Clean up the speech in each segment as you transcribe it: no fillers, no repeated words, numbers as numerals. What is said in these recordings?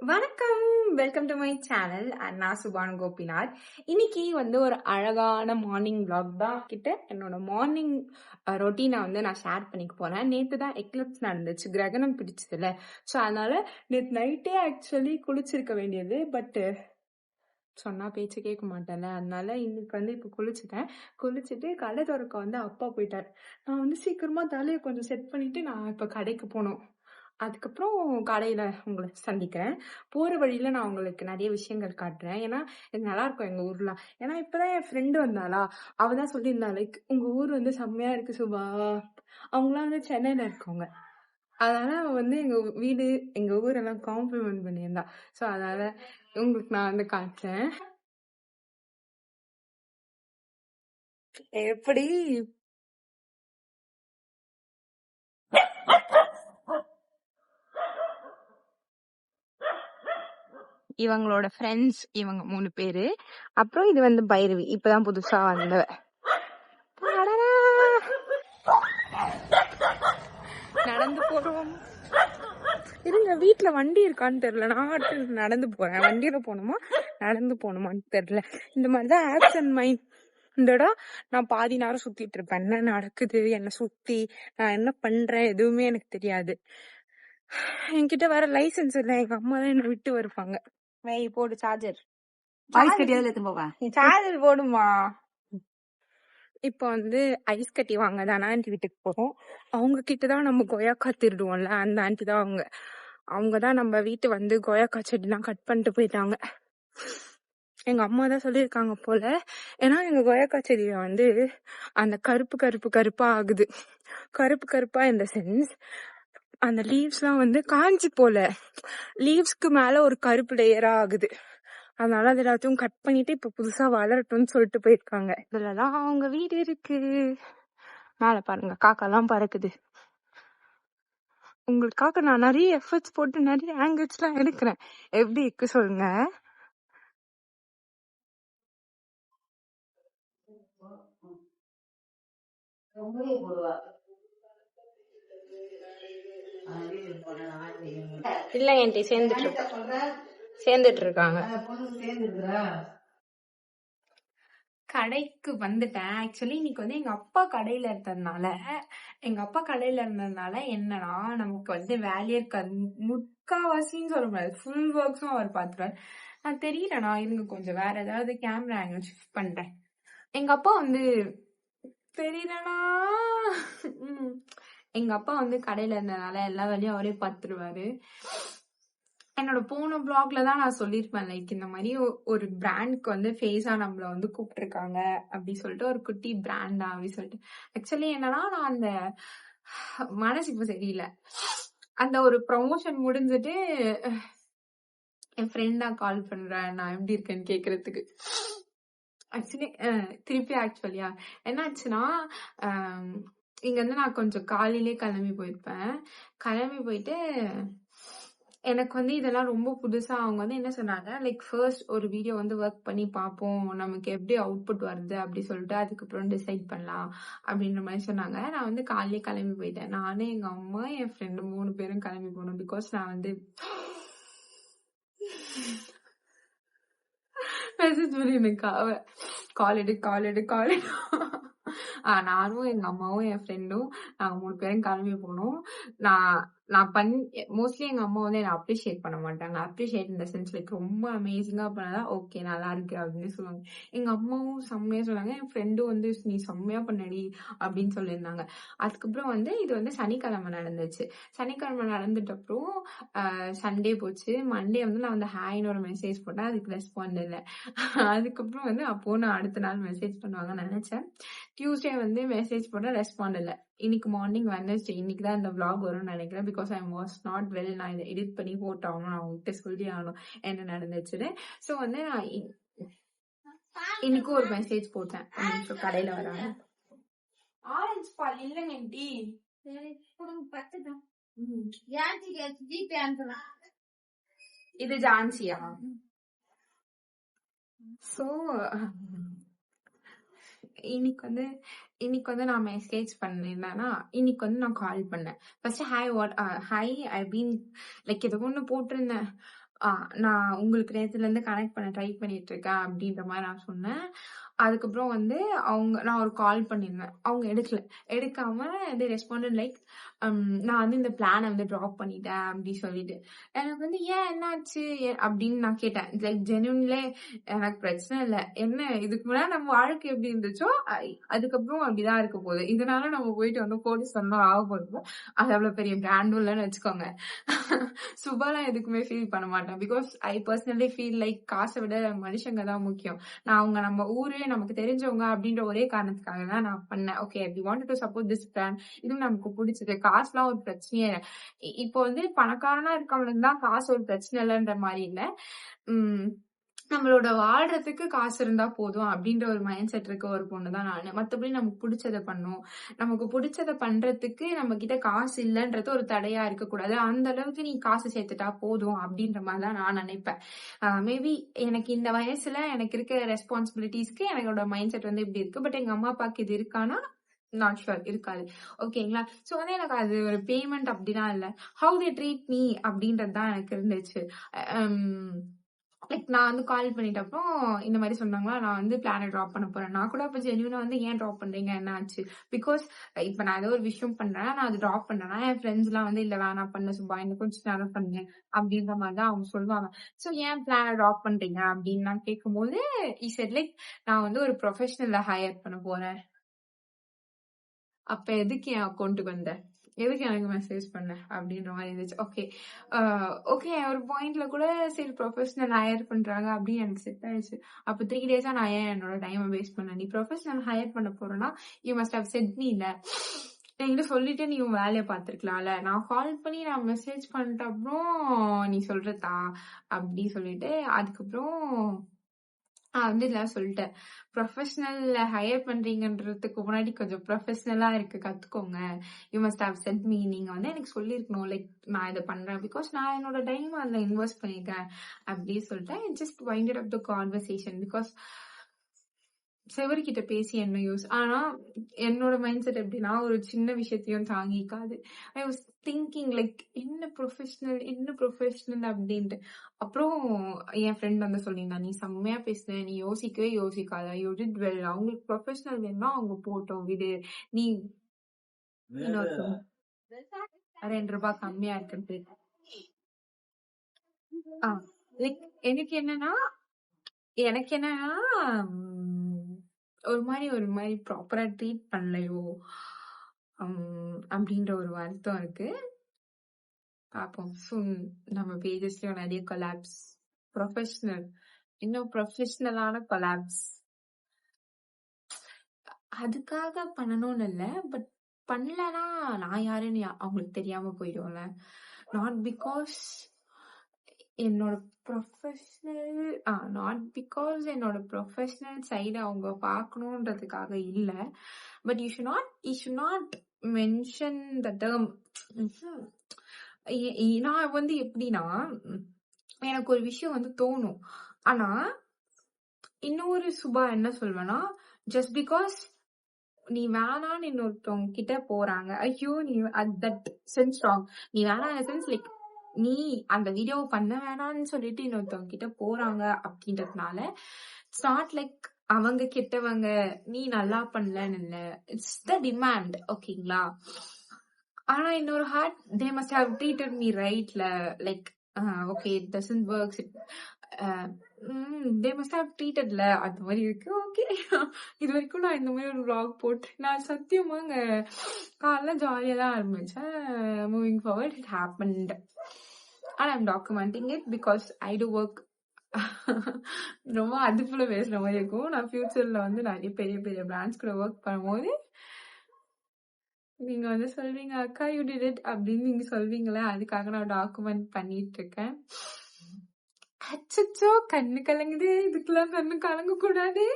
வணக்கம். Welcome to my channel. நான் சுபான் கோபிநாத். இன்னைக்கு ஒரு அழகான மார்னிங் vlog தான் கிட்ட என்னோட மார்னிங் ரொட்டீனை நான் ஷேர் பண்ணிக்க போறேன். நேத்து தான் எக்லிப்ஸ் நடந்துச்சு, கிரகணம் பிடிச்சதுல. ஸோ அதனால நேத்து நைட்டே ஆக்சுவலி குளிச்சிருக்க வேண்டியது. பட் சொன்னா பேச்சு கேட்க மாட்டேன்ல, அதனால இன்னைக்கு இப்ப குளிச்சுட்டு கடை திறக்க அப்பா போயிட்டார். நான் சீக்கிரமா தலையை கொஞ்சம் செட் பண்ணிட்டு நான் இப்ப கடைக்கு போனோம். அதுக்கப்புறம் கடையில உங்களை சந்திக்கிறேன். போற வழியில நான் உங்களுக்கு நிறைய விஷயங்கள் காட்டுறேன். ஏன்னா இது நல்லா இருக்கும் எங்க ஊர்ல. ஏன்னா இப்பதான் என் ஃப்ரெண்டு வந்தாளா, அவதான் சொல்லியிருந்தா, லைக் உங்க ஊர் செம்மையா இருக்கு சுபா. அவங்களாம் சென்னையில இருக்கவங்க. அதனால அவ எங்க வீடு எங்க ஊரெல்லாம் காம்ப்ளிமெண்ட் பண்ணியிருந்தா. ஸோ அதனால உங்களுக்கு நான் காட்டுறேன். எப்படி இவங்களோட ஃப்ரெண்ட்ஸ், இவங்க 3 பேரு. அப்புறம் இது பைரவி, இப்பதான் புதுசா வந்தவ. நடந்து போறோம். இருங்க, வீட்டுல வண்டி இருக்கான்னு தெரியல. நான் நடந்து போறேன். வண்டியில போகணுமா நடந்து போகணுமான்னு தெரியல. இந்த மாதிரிதான் ஆப்ஸ் அண்ட் மைண்ட். இந்த இடம் நான் பாதி நேரம் சுத்திட்டு இருப்பேன். என்ன நடக்குது, என்ன சுத்தி நான் என்ன பண்றேன் எதுவுமே எனக்கு தெரியாது. என்கிட்ட வேற லைசன்ஸ் இல்ல. எங்க அம்மா தான் என்ன விட்டு வருவாங்க. போடு சார்ஜர். சார்ஜர் போடுமா. இப்ப ஐஸ் கட்டி வாங்க தான் ஆண்டி வீட்டுக்கு போறோம். அவங்க கிட்டதான் நம்ம கொய்யாக்கா திருடுவோம்ல, அந்த ஆண்டி தான் அவங்கதான் நம்ம வீட்டு கொய்யாக்கா செடிலாம் கட் பண்ணிட்டு போயிட்டாங்க. எங்க அம்மா தான் சொல்லியிருக்காங்க போல. ஏன்னா எங்க கொய்யாக்கா செடியில அந்த கருப்பா ஆகுது. கருப்பா இந்த சென்ஸ் அந்த லீவ்ஸ் எல்லாம் காஞ்சி போல, லீவ்ஸ்க்கு மேல ஒரு கருப்பு லேயரா ஆகுது. அதனால அது எல்லாத்தையும் கட் பண்ணிட்டு இப்ப புதுசா வளரட்டும்னு சொல்லிட்டு போயிருக்காங்க. இதுலதான் அவங்க வீடு இருக்கு. மேல பாருங்க, காக்கெல்லாம் பறக்குது. உங்களுக்காக நான் நிறைய எஃபர்ட்ஸ் போட்டு நிறைய ஆங்கிள்ஸ் எல்லாம் எடுக்கிறேன். எப்படி இருக்கு சொல்லுங்க. இல்ல ஆண்டி, சேர்ந்துட்டு இருக்காங்க. கடைக்கு வந்துட்டேன். ஆக்சுவலி இன்னைக்கு எங்க அப்பா கடையில இருந்ததுனால என்னன்னா நமக்கு வேலையே இருக்காது. முக்காவாசின்னு சொல்ல முடியாது, ஃபுல் ஒர்க்ஸும் அவர் பாத்துருவாரு. நான் தெரியலண்ணா, இருங்க கொஞ்சம் வேற ஏதாவது கேமரா ஆங்கிள் ஷிஃப்ட் பண்றேன். எங்க அப்பா தெரியலண்ணா. எங்க அப்பா கடையில இருந்ததுனால எல்லா வேலையும் அவரே பாத்துருவாரு. என்னோட போன பிளாக்ல தான் நான் சொல்லிருப்பேன், லைக் இந்த மாதிரி ஒரு பிராண்ட்க்கு ஃபேஸா நம்மள கூப்பிட்டு இருக்காங்க அப்படி சொல்லிட்டு, ஒரு குட்டி பிராண்டா அப்படி சொல்லிட்டு. ஆக்சுவலி என்னன்னா, நான் அந்த மனசு இப்ப சரியில்லை. அந்த ஒரு ப்ரமோஷன் முடிஞ்சிட்டு என் ஃப்ரெண்டா கால் பண்றேன் நான் எப்படி இருக்கேன்னு கேக்குறதுக்கு. ஆக்சுவலியா என்ன ஆச்சுன்னா, இங்க நான் கொஞ்சம் காலையிலே கிளம்பி போயிருப்பேன். கிளம்பி போயிட்டு எனக்கு இதெல்லாம் ரொம்ப புதுசா. அவங்க என்ன சொன்னாங்க, லைக் ஃபர்ஸ்ட் ஒரு வீடியோ ஒர்க் பண்ணி பார்ப்போம், நமக்கு எப்படி அவுட்புட் வருது அப்படி சொல்லிட்டு அதுக்கப்புறம் டிசைட் பண்ணலாம் அப்படின்ற மாதிரி சொன்னாங்க. நான் காலையிலே கிளம்பி போயிட்டேன். நானே, எங்க அம்மா, என் ஃப்ரெண்டு 3 பேரும் கிளம்பி போனோம். பிகாஸ் நான் மெசேஜ் பண்ணிருக்கா அவ, கால் எடு. நானும் எங்க அம்மாவும் என் ஃப்ரெண்டும் நாங்க 3 பேரும் கிளம்பி போனோம். நான் மோஸ்ட்லி எங்க அம்மா என்ன அப்ரிஷியேட் பண்ண மாட்டாங்க. அப்ரிஷியேட் இந்த சென்ஸ் லைக் ரொம்ப அமேசிங்கா பண்ணதா ஓகே நல்லா இருக்கு அப்படின்னு சொல்லுவாங்க. எங்க அம்மாவும் செம்மையா சொன்னாங்க. என் ஃப்ரெண்டும் நீ செம்மையா பண்ணடி அப்படின்னு சொல்லியிருந்தாங்க. அதுக்கப்புறம் இது சனிக்கிழமை நடந்துச்சு. சனிக்கிழமை நடந்துட்ட அப்புறம் சண்டே போச்சு. மண்டே நான் ஹாய்னு ஒரு மெசேஜ் போட்டேன், அதுக்கு ரெஸ்பாண்ட் இல்லை. அதுக்கப்புறம் அப்போ நான் அடுத்த நாள் மெசேஜ் பண்ணுவாங்கன்னு நினைச்சேன். டியூஸ்டே மெசேஜ் போட்டா ரெஸ்பாண்ட் இல்லை. இன்னைக்கு மார்னிங் வெட்னஸ்டே, இன்னைக்கு தான் இந்த vlog வரும்னு நினைக்கிறேன். Because I was not well. நான் இதை எடிட் பண்ணி போட்டாகணும், நான் உங்ககிட்ட சொல்லி ஆகணும் என்ன நடந்துச்சுன்னு. ஸோ நான் இன்னைக்கும் ஒரு மெசேஜ் போட்டேன். கடையில வராங்க. ஆரஞ்சு பால் இல்லைங்க டீ, இது ஜான்சியா. சோ இன்னைக்கு நான் மெசேஜ் பண்ணிருந்தேன்னா, இன்னைக்கு நான் கால் பண்ணேன். First hi I been like ஏதோ ஒண்ணு போட்டிருந்தேன். நான் உங்களுக்கு நேத்துல இருந்து கனெக்ட் பண்ண ட்ரை பண்ணிட்டு இருக்கேன் அப்படின்ற மாதிரி நான் சொன்னேன். அதுக்கப்புறம் வந்து நான் ஒரு கால் பண்ணியிருந்தேன். அவங்க எடுக்காம ரெஸ்பாண்டட் லைக் நான் வந்து இந்த பிளானை வந்து ட்ராப் பண்ணிட்டேன் அப்படி சொல்லிட்டு. எனக்கு வந்து ஏன் என்னாச்சு அப்படின்னு நான் கேட்டேன். லைக் ஜென்யூன்லே எனக்கு பிரச்சனை இல்லை, என்ன இதுக்கு முன்னாடி நம்ம வாழ்க்கை எப்படி இருந்துச்சோ அதுக்கப்புறம் அப்படிதான் இருக்க போகுது. இதனால நம்ம போயிட்டு வந்து கோடீஸ்வரனும் ஆக போகுது. அது அவ்வளவு பெரிய பிராண்டும் இல்லைன்னு வச்சுக்கோங்க. சுபாலாம் எதுக்குமே ஃபீல் பண்ண மாட்டேன். Because I personally feel like காசை விட மனுஷங்க தான் முக்கியம். நான் அவங்க நம்ம ஊரு நமக்கு தெரிஞ்சவங்க அப்படின்ற ஒரே காரணத்துக்காக தான் நான் பண்ணேன். Okay, we want to support this brand, இது நமக்கு பிடிச்சது. காசுலாம் ஒரு பிரச்சனையே இல்லை. இப்போ வந்து பணக்காரனா இருக்கவனுக்கு தான் காசு ஒரு பிரச்சனை இல்லைன்ற மாதிரி இல்லை. நம்மளோட வாழ்றதுக்கு காசு இருந்தா போதும் அப்படின்ற ஒரு மைண்ட் செட் இருக்க ஒரு பொண்ணு தான் நானு. மத்தபடி நமக்கு பிடிச்சதை பண்ணும். நமக்கு பிடிச்சதை பண்றதுக்கு நம்ம கிட்ட காசு இல்லைன்றது ஒரு தடையா இருக்கக்கூடாது. அந்த அளவுக்கு நீ காசு சேர்த்துட்டா போதும் அப்படின்ற மாதிரிதான் நான் நினைப்பேன். மேபி எனக்கு இந்த வயசுல எனக்கு இருக்க ரெஸ்பான்சிபிலிட்டிஸ்க்கு என்னோட மைண்ட் செட் வந்து இப்படி இருக்கு. பட் எங்க அம்மா அப்பாவுக்கு இது இருக்கானா நாட் ஷுர், இருக்காது. ஓகேங்களா? சோ வந்து எனக்கு அது ஒரு பேமெண்ட் அப்படிலாம் இல்ல. ஹவு தே ட்ரீட் மீ அப்படின்றது தான் எனக்கு இருந்துச்சு. லைக் நான் வந்து கால் பண்ணிட்ட அப்புறம் இந்த மாதிரி சொன்னாங்களா, நான் வந்து பிளானை ட்ராப் பண்ண போறேன். நான் கூட அப்ப ஜென்யூனா வந்து ஏன் ட்ராப் பண்றீங்க, என்ன ஆச்சு? பிகாஸ் இப்ப நான் ஏதோ ஒரு விஷயம் பண்றேன், நான் அது ட்ராப் பண்ணேன்னா என் ஃப்ரெண்ட்ஸ் எல்லாம் வந்து இல்ல வேணாம் பண்ண சுபா, இன்னும் கொஞ்சம் நேரம் பண்ணுங்க அப்படின்ற மாதிரி தான் அவங்க சொல்லுவாங்க. சோ ஏன் பிளானை ட்ராப் பண்றீங்க அப்படின்னு நான் கேட்கும்போது he said லைக் நான் வந்து ஒரு ப்ரொஃபஷனலை ஹையர் பண்ண போறேன். அப்ப எதுக்கு என் அக்கௌண்ட்டுக்கு வந்த, எதுக்கு எனக்கு மெசேஜ் பண்ண அப்படின்ற மாதிரி இருந்துச்சு. ஓகே ஓகே, ஒரு பாயிண்ட்ல கூட சரி ப்ரொஃபஷனல் ஹையர் பண்றாங்க அப்படின்னு எனக்கு செட் ஆயிடுச்சு. அப்ப 3 டேஸா நான் ஏன் என்னோட டைமை வேஸ்ட் பண்ணேன்? நீ ப்ரொஃபஷனல் ஹையர் பண்ண போறேன்னா you must have said me இல்ல, என்கிட்ட சொல்லிட்டு நீ உன் வேலையை பார்த்துருக்கலாம்ல. நான் கால் பண்ணி நான் மெசேஜ் பண்ணிட்ட அப்புறம் நீ சொல்றதா அப்படி சொல்லிட்டு அதுக்கப்புறம் வந்து இதெல்லாம் சொல்லிட்டேன். ப்ரொஃபஷனல் ஹையர் பண்றீங்கன்றதுக்கு முன்னாடி கொஞ்சம் ப்ரொஃபஷனலா இருக்க கத்துக்கோங்க. You must have set me. நீங்க வந்து எனக்கு சொல்லிருக்கணும் லைக் நான் இதை பண்றேன் பிகாஸ் நான் என்னோட டைம் அதுல இன்வெஸ்ட் பண்ணிருக்கேன் அப்படின்னு சொல்லிட்டேன். Just winded up the conversation. Because செவர்கிட்ட பேசி என்ன யூஸ்? ஆனா என்னோட மைண்ட் செட் எப்படின்னா ஒரு சின்ன விஷயத்தையும் தாங்கிக்காது. ஐ வாஸ் திங்கிங் லைக் என்ன ப்ரொஃபஷனல் அப்படின்ட்டு. அப்புறம் என் ஃப்ரெண்ட் வந்து சொல்லியிருந்தா, நீ செம்மையா பேசுன, நீ யோசிக்கவே யோசிக்காத, யூ டிட் வெல். அவங்களுக்கு ப்ரொஃபஷனல் வேணும்னா அவங்க போட்டோம் விடு, நீ இன்னொருத்தவங்க ₹2 கம்மியா இருக்குன்னு லைக் எனக்கு என்னன்னா ஒரு மாதிரி ப்ராப்பரா ட்ரீட் பண்ணலையோ அப்படின்ற ஒரு வருத்தம் இருக்கு. பார்ப்போம் சூன் நம்ம பேஜஸ்லயும் நிறைய கொலாப்ஸ், ப்ரொஃபஷனல், இன்னும் ப்ரொஃபஷனலான கொலாப்ஸ். அதுக்காக பண்ணணும்னு இல்ல, பட் பண்ணலனா நான் யாருன்னு அவங்களுக்கு தெரியாம போயிடும்ல. நாட் பிகாஸ் என்னோட ப்ரொஃபஷனல் சைடு அவங்க பார்க்கணுன்றதுக்காக இல்ல. But you should not mention the term. நான் வந்து எப்படின்னா எனக்கு ஒரு விஷயம் வந்து தோணும். ஆனா இன்னொரு சுபா என்ன சொல்வேன்னா, ஜஸ்ட் பிகாஸ் நீ வேணான்னு இன்னொருத்தவங்க கிட்ட போறாங்க, ஐயோ நீ தட் சென்ஸ் ராங். நீ வேணாம் சென்ஸ் லைக் நீ அந்த வீடியோ பண்ண வேணாம்னு சொல்லிட்டு இன்னொருத்தவங்க கிட்ட போறாங்க அப்படின்றதுனால இட்ஸ் நாட் லைக் அவங்க கெட்டவங்க, நீ நல்லா பண்ணலன்னு இல்ல. It's the demand. ஓகேங்களா? ஆனா இன்னொரு hard they must have treated me ரைட்ல. Like okay it doesn't works, they must have ட்ரீட்டட்ல அந்த மாதிரி இருக்கு. ஓகே இது வரைக்கும் நான் இந்த மாதிரி ஒரு vlog போட்டு நான் சத்தியமாங்க காலைல ஜாலியா தான் ஆரம்பிச்சேன். Moving forward it happened and I'm documenting it because I do work. ரொம்ப அதுக்குள்ள பேசுற மாதிரி இருக்கும். நான் ஃபியூச்சர்ல வந்து நிறைய பெரிய பெரிய பிராண்ட்ஸ் கூட ஒர்க் பண்ணும்போது நீங்க வந்து சொல்வீங்க அக்கா யூ டிட் இட் அப்படின்னு நீங்க சொல்வீங்களே, அதுக்காக நான் டாக்குமெண்ட் பண்ணிட்டு இருக்கேன். அச்சோ கண்ணு கலங்குது, இதுக்கெல்லாம் கண்ணு கலங்க கூடாது.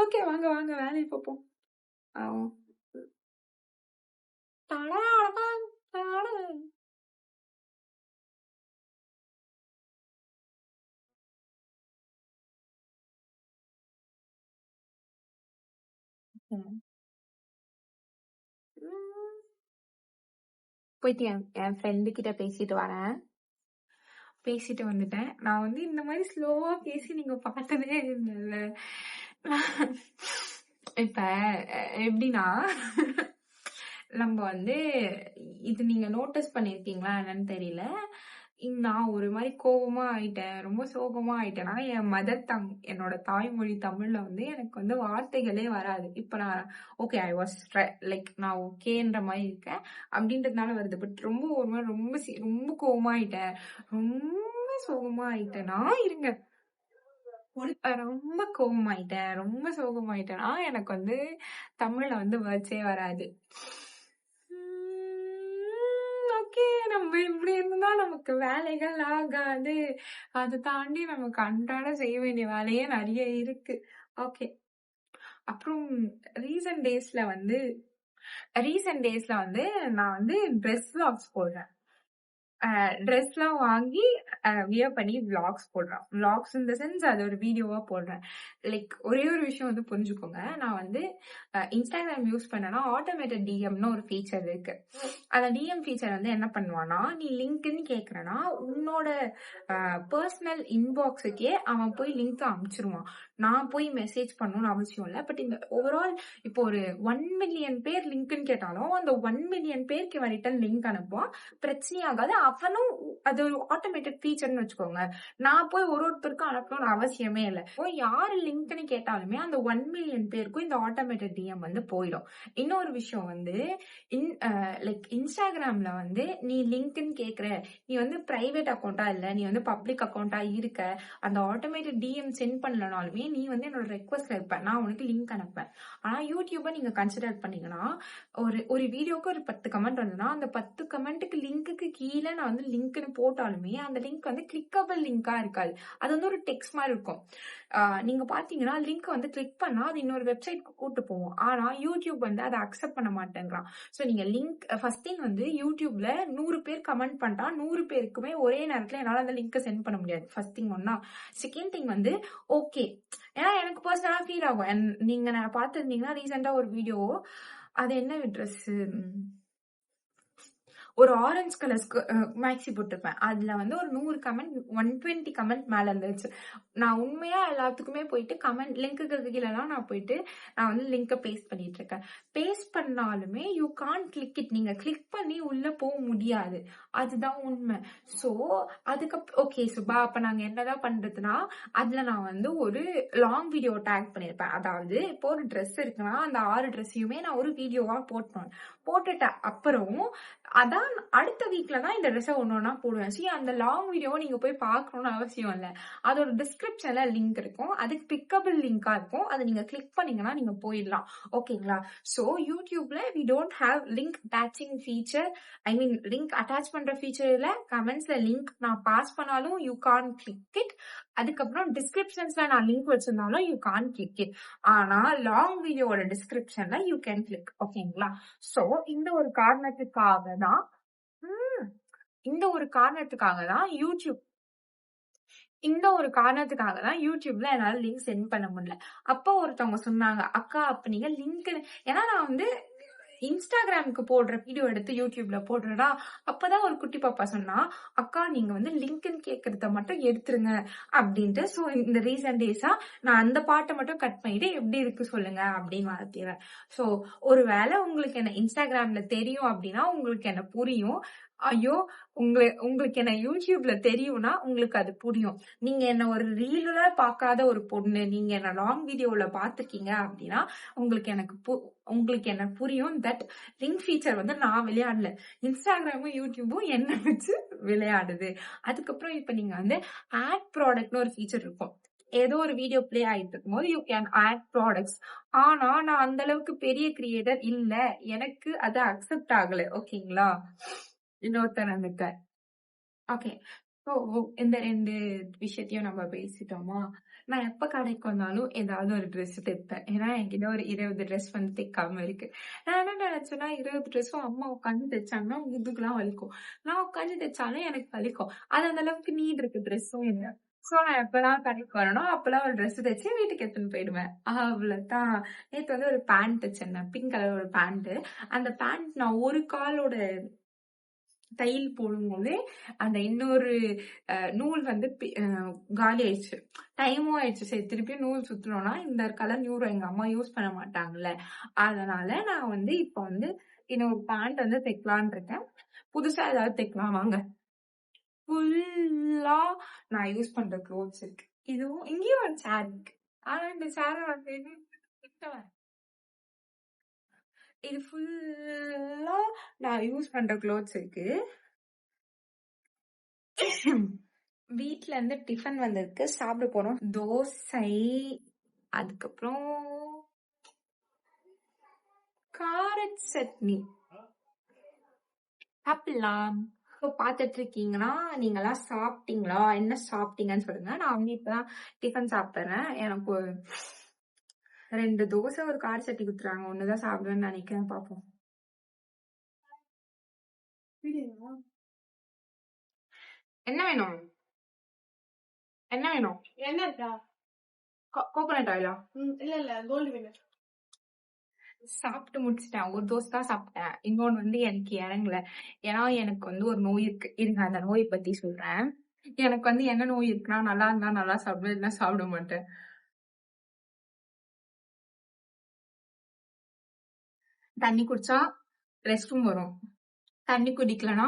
ஓகே வாங்க வாங்க வேலையை பார்ப்போம். போயிட்டு என் ஃப்ரெண்டு கிட்ட பேசிட்டு வரேன். பேசிட்டு வந்துட்டேன். நான் வந்து இந்த மாதிரி ஸ்லோவா பேசி நீங்க பார்த்ததே இல்லைல்ல. இப்ப எப்படின்னா நம்ம வந்து இது நீங்க நோட்டீஸ் பண்ணிருக்கீங்களா என்னன்னு தெரியல. நான் ஒரு மாதிரி கோவமா ஆயிட்டேன், ரொம்ப சோகமா ஆயிட்டேன்னா என் மதர் டங், என்னோட தாய்மொழி தமிழ்ல வந்து எனக்கு வந்து வார்த்தைகளே வராது. இப்ப நான் ஓகே ஐ வாஸ் லைக் நான் ஓகேன்ற மாதிரி இருக்கேன் அப்படின்றதுனால வருது. பட் ரொம்ப ஒரு மாதிரி ரொம்ப கோவமா ஆயிட்டேன், ரொம்ப சோகமா ஆயிட்டேன்னா இருங்க, ரொம்ப கோவமாயிட்டேன், ரொம்ப சோகமாயிட்டேன்னா எனக்கு வந்து தமிழ்ல வந்து வேர்ட்ஸே வராது. ஓகே, நம்ம இப்படி இருந்தா நமக்கு வேலைகள் ஆகாது. அதை தாண்டி நமக்கு அன்றாட செய்ய வேண்டிய வேலையே நிறைய இருக்கு. ஓகே, அப்புறம் ரீசன்ட் டேஸ்ல வந்து நான் வந்து ட்ரெஸ் vlogs போடுறேன். ட்ரெஸ்லாம் வாங்கி வியர் பண்ணி விளாக்ஸ் போடுறேன். விளாக்ஸ் இன் த சென்ஸ் அது ஒரு வீடியோவா போடுறேன். லைக் ஒரே ஒரு விஷயம் வந்து புரிஞ்சுக்கோங்க. நான் வந்து இன்ஸ்டாகிராம் யூஸ் பண்ணேன்னா ஆட்டோமேட்டட் டிஎம்னு ஒரு ஃபீச்சர் இருக்கு. அந்த டிஎம் ஃபீச்சர் வந்து என்ன பண்ணுவான்னா, நீ லிங்க்னு கேட்கறனா உன்னோட பர்சனல் இன்பாக்ஸுக்கே அவன் போய் லிங்க் அனுப்பிச்சிருவான். நான் போய் மெசேஜ் பண்ணணும்னு அவசியம் இல்லை. பட் இந்த ஓவரால் இப்போ ஒரு 1 மில்லியன் பேர் லிங்க்னு கேட்டாலும் அந்த 1 மில்லியன் பேருக்கு இவன் ரிட்டன் லிங்க் அனுப்புவான். பிரச்சனையாகாது. அவனும் அது ஒரு ஆட்டோமேட்டட் ஃபீச்சர்னு வச்சுக்கோங்க. நான் போய் ஒருத்தருக்கும் அனுப்பணும்னு அவசியமே இல்லை. இப்போ யாரு லிங்க்னு கேட்டாலுமே அந்த 1 மில்லியன் பேருக்கும் இந்த ஆட்டோமேட்டட் டிஎம் வந்து போயிடும். இன்னொரு விஷயம் வந்து லைக் இன்ஸ்டாகிராம்ல வந்து நீ லிங்க்னு கேக்குற, நீ வந்து பிரைவேட் அக்கௌண்டா இல்ல, நீ வந்து பப்ளிக் அக்கௌண்டா இருக்க, அந்த ஆட்டோமேட்டட் டிஎம் சென்ட் பண்ணலனாலுமே நீ வந்து என்னோட ரெக்வஸ்ட்ல இருப்ப, நான் உனக்கு லிங்க் அனுப்பேன். ஆனா யூடியூபை நீங்க கன்சிடர் பண்ணீங்கன்னா ஒரு வீடியோக்கு ஒரு 10 கமெண்ட் வந்ததுன்னா அந்த 10 கமெண்ட்டுக்கு லிங்க்குக்கு கீழே நான் வந்து லிங்க்னு போட்டாலுமே அந்த லிங்க் வந்து கிளிக்கபிள் லிங்கா இருக்காது. அது வந்து ஒரு டெக்ஸ்ட் மாதிரி இருக்கும். நீங்க பாத்தீங்கன்னா லிங்க் வந்து கிளிக் பண்ணா அது இன்னொரு வெப்சைட்க்கு கூட்டு போவோம். ஆனா யூடியூப் வந்து அதை அக்செப்ட் பண்ண மாட்டேங்கிறான். சோ நீங்க லிங்க் ஃபர்ஸ்ட் திங் வந்து யூடியூப்ல 100 பேர் கமெண்ட் பண்ணிட்டா 100 பேருக்குமே ஒரே நேரத்துல என்னால அந்த லிங்க் சென்ட் பண்ண முடியாது. ஃபர்ஸ்ட் திங் ஒன்னா. செகண்ட் திங் வந்து ஓகே, ஏன்னா எனக்கு பர்சனலா ஃபீல் ஆகும். நீங்க நான் பார்த்திருந்தீங்கன்னா ரீசெண்டா ஒரு வீடியோ, அது என்ன ட்ரெஸ், ஒரு ஆரஞ்சு கலர் மேக்ஸி போட்டிருப்பேன். அதுல வந்து ஒரு 100 கமெண்ட் 120 கமெண்ட் மேல இருந்துச்சு. நான் உண்மையா எல்லாத்துக்குமே போயிட்டு கமெண்ட் லிங்க்குக்கு கீழெல்லாம் நான் போயிட்டு நான் வந்து லிங்கை பேஸ்ட் பண்ணிட்டு இருக்கேன். பேஸ்ட் பண்ணாலுமே யூ கான் கிளிக் இட். நீங்க கிளிக் பண்ணி உள்ள போக முடியாது. அதுதான் உண்மை. சோ அதுக்கப்புறம் ஓகே சுபா, அப்ப நாங்க என்னதான் பண்றதுன்னா, அதுல நான் வந்து ஒரு லாங் வீடியோ டேக் பண்ணிருப்பேன். அதாவது இப்போ ஒரு ட்ரெஸ் இருக்குன்னா அந்த 6 ட்ரெஸ்ஸையுமே நான் ஒரு வீடியோவா போட்டுட்ட அப்புறம் அதான் அடுத்த வீக்ல தான் இந்த ட்ரெஸ்ஸை ஒன்னொன்னா போடுவேன். சரி, அந்த லாங் வீடியோவை நீங்க போய் பார்க்கணும்னு அவசியம் இல்லை. அதோட டிஸ்கிரிப்ஷன்ல லிங்க் இருக்கும். அது கிளிக்கபிள் லிங்கா இருக்கும். அதை நீங்க கிளிக் பண்ணீங்கன்னா நீங்க போயிடலாம். ஓகேங்களா? சோ யூடியூப்ல we don't have link attaching feature. I mean link attach பண்ற ஃபீச்சர் இல்ல. கமெண்ட்ஸ்ல லிங்க் நான் பாஸ் பண்ணாலும் யூ கான் கிளிக் இட். அதுக்கப்புறம் டிஸ்கிரிப்ஷன்ஸ்ல நான் லிங்க் வச்சிருந்தாலும் யூ கான் கிளிக் இட். ஆனா லாங் வீடியோட டிஸ்கிரிப்ஷன்ல யூ கேன் கிளிக். ஓகேங்களா? சோ இந்த ஒரு காரணத்துக்காக தான் யூடியூப்ல என்னால லிங்க் சென்ட் பண்ண முடியல. அப்போ ஒருத்தவங்க சொன்னாங்க, அக்கா அப்ப நீங்க லிங்க், ஏன்னா நான் வந்து இன்ஸ்டாகிராமுக்கு போடுற வீடியோ எடுத்து யூடியூப்ல போடுறா. அப்பதான் ஒரு குட்டி பாப்பா சொன்னா, அக்கா நீங்க வந்து லிங்க்னு கேக்குறத மட்டும் எடுத்துருங்க அப்படின்ட்டு. சோ இந்த ரீசன்ட் டேஸா நான் அந்த பாட்டை மட்டும் கட் பண்ணிட்டு எப்படி இருக்கு சொல்லுங்க அப்படின்னு மாத்திடுறேன். சோ ஒருவேளை உங்களுக்கு என்ன இன்ஸ்டாகிராம்ல தெரியும் அப்படின்னா உங்களுக்கு என்ன புரியும். ஐயோ, உங்களுக்கு என்ன யூடியூப்ல தெரியும்னா உங்களுக்கு அது புரியும். நீங்க என்ன ஒரு ரீலா பார்க்காத ஒரு பொண்ணு, நீங்க என்ன லாங் வீடியோல பாத்துக்கீங்க அப்படின்னா உங்களுக்கு என்ன புரியும். தட் லிங்க் ஃபீச்சர் வந்து நான் விளையாடல, இன்ஸ்டாகிராமும் யூடியூபும் என்ன வச்சு விளையாடுது. அதுக்கப்புறம் இப்ப நீங்க வந்து ஆட் ப்ராடக்ட்னு ஒரு ஃபீச்சர் இருக்கும். ஏதோ ஒரு வீடியோ பிளே ஆயிட்டு இருக்கும் போது யூ கேன் ஆட் ப்ராடக்ட்ஸ். ஆனா நான் அந்த அளவுக்கு பெரிய கிரியேட்டர் இல்ல, எனக்கு அது அக்செப்ட் ஆகல. ஓகேங்களா? இன்னொருத்தர் இருக்க. ஓகே, ஸோ இந்த 2 விஷயத்தையும் நம்ம பேசிட்டோமா? நான் எப்ப கடைக்கு வந்தாலும் ஏதாவது ஒரு ட்ரெஸ் தைப்பேன். ஏன்னா என்கிட்ட ஒரு 20 ட்ரெஸ் வந்து தைக்காம இருக்கு. நான் என்ன நினைச்சேன்னா 20 ட்ரெஸ்ஸும் அம்மா உட்காந்து தைச்சாங்கன்னா முதுகுலாம் வலிக்கும். நான் உட்காந்து தைச்சாலும் எனக்கு வலிக்கும். அது அந்த அளவுக்கு நீட் இருக்கு ட்ரெஸ்ஸும் இல்லை. சோ நான் எப்பெல்லாம் கடைக்கு வரணும் அப்பெல்லாம் ஒரு ட்ரெஸ் தைச்சு வீட்டுக்கு எடுத்துன்னு போயிடுவேன். அவ்வளவுதான். நேத்து வந்து ஒரு பேண்ட் தைச்சேன், பிங்க் கலர் ஒரு பேண்ட். அந்த பேண்ட் நான் ஒரு காலோட தையல் போடும்போது அந்த இன்னொரு நூல் வந்து காலி ஆயிடுச்சு. டைமும் ஆயிடுச்சு. சரி திருப்பியும் நூல் சுத்தணும்னா இந்த கலர் நூறு எங்க அம்மா யூஸ் பண்ண மாட்டாங்கல்ல. அதனால நான் வந்து இப்ப வந்து இன்னொரு பேண்ட் வந்து தைக்கலான்னு இருக்கேன். புதுசா ஏதாவது தைக்கலாம் வாங்க. ஃபுல்லா நான் யூஸ் பண்ற க்ளோத்ஸ் இருக்கு. இதுவும் இங்கேயும் ஒரு சேர் இருக்கு. ஆனா இந்த சேர வந்து இது ஃபுல்லா நான் யூஸ் பண்ற க்ளோத்ஸ் இருக்கு. வீட்ல இருந்து டிஃபன் வந்திருக்கு. சாப்பிட போறோம். தோசை, அதுக்கப்புறம் காரட் சட்னி சாப்பிடலாம். பாத்துட்டு இருக்கீங்கன்னா நீங்கெல்லாம் சாப்பிட்டீங்களா? என்ன சாப்பிட்டீங்கன்னு சொல்லுங்க. நான் வந்து இப்பதான் டிஃபன் சாப்பிடுறேன். எனக்கு 2 தோசை ஒரு கார சட்னி குடுத்துறாங்க. ஒண்ணுதான் சாப்பிடுவேன்னு நினைக்கிறேன். பாப்போம். என்ன வேணும்? என்ன வேணும்? என்ன இருக்கா? கோகோனட் ஆயிலா? இல்ல கோல்டு வினர். சாப்பிட்டு முடிச்சிட்டேன். ஒரு தோசை தான் சாப்பிட்டேன். இன்னொன்னு வந்து எனக்கு இறங்கல. ஏன்னா எனக்கு வந்து ஒரு நோய் இருக்கு. இருங்க அந்த நோயை பத்தி சொல்றேன். எனக்கு வந்து என்ன நோய் இருக்குன்னா, நல்லா இருந்தா நல்லா சாப்பிடுவேன், இல்லைன்னா சாப்பிட மாட்டேன். தண்ணி குடிச்சா ரெஸ்ட் ரூம் வரும். தண்ணி குடிக்கலன்னா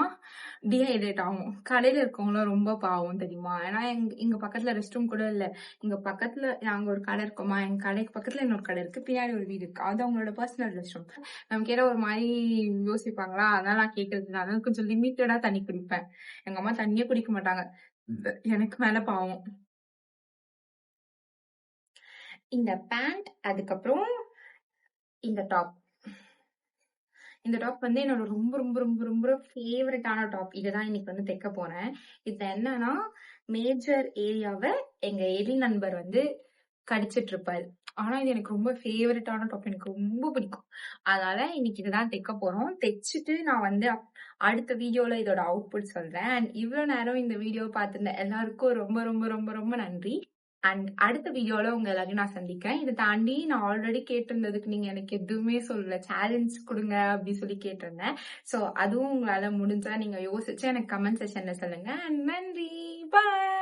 டீஹைட்ரேட் ஆகும். கடையில இருக்கவங்களும் ரொம்ப பாவம் தெரியுமா? ஏன்னா எங்க பக்கத்துல ரெஸ்ட் ரூம் கூட இல்ல. எங்க பக்கத்துல நாங்க ஒரு கடை இருக்கோமா, எங்க கடைக்கு பக்கத்துல இன்னொரு கடை இருக்கு, பின்னாடி ஒரு வீடு இருக்கு. அது அவங்களோட பர்சனல் ரெஸ்ட் ரூம். நம்ம கேட்ட ஒரு மாதிரி யோசிப்பாங்களா, அதனால நான் கேட்கறது. அதனால கொஞ்சம் லிமிட்டடா தண்ணி குடிப்பேன். எங்க அம்மா தண்ணியே குடிக்க மாட்டாங்க. எனக்கு மேல பாவம். இந்த பேண்ட், அதுக்கப்புறம் இந்த டாப். இந்த டாப் வந்து என்னோட ரொம்ப ரொம்ப ரொம்ப ரொம்ப ஃபேவரட்டான டாப். இதுதான் இன்னைக்கு வந்து தைக்க போறேன். இதுல என்னன்னா, மேஜர் ஏரியாவை எங்க எலி நண்பர் வந்து கடிச்சிட்டு இருப்பாரு. ஆனா இது எனக்கு ரொம்ப ஃபேவரட்டான டாப். எனக்கு ரொம்ப பிடிக்கும். அதனால இன்னைக்கு இதுதான் தைக்க போறோம். தைச்சிட்டு நான் வந்து அடுத்த வீடியோல இதோட அவுட்புட் சொல்றேன். அண்ட் இவ்வளவு நேரம் இந்த வீடியோ பார்த்திருந்த எல்லாருக்கும் ரொம்ப ரொம்ப ரொம்ப ரொம்ப நன்றி. அண்ட் அடுத்த வீடியோல உங்க எல்லாரையும் நான் சந்திக்கிறேன். இதை தாண்டி நான் ஆல்ரெடி கேட்டிருந்ததுக்கு நீங்க எனக்கு எதுவுமே சொல்லல. சேலஞ்ச் கொடுங்க அப்படின்னு சொல்லி கேட்டிருந்தேன். சோ அதுவும் உங்களால முடிஞ்சா நீங்க யோசிச்சு எனக்கு கமெண்ட் செக்ஷன்ல சொல்லுங்க. நன்றி, பாய்.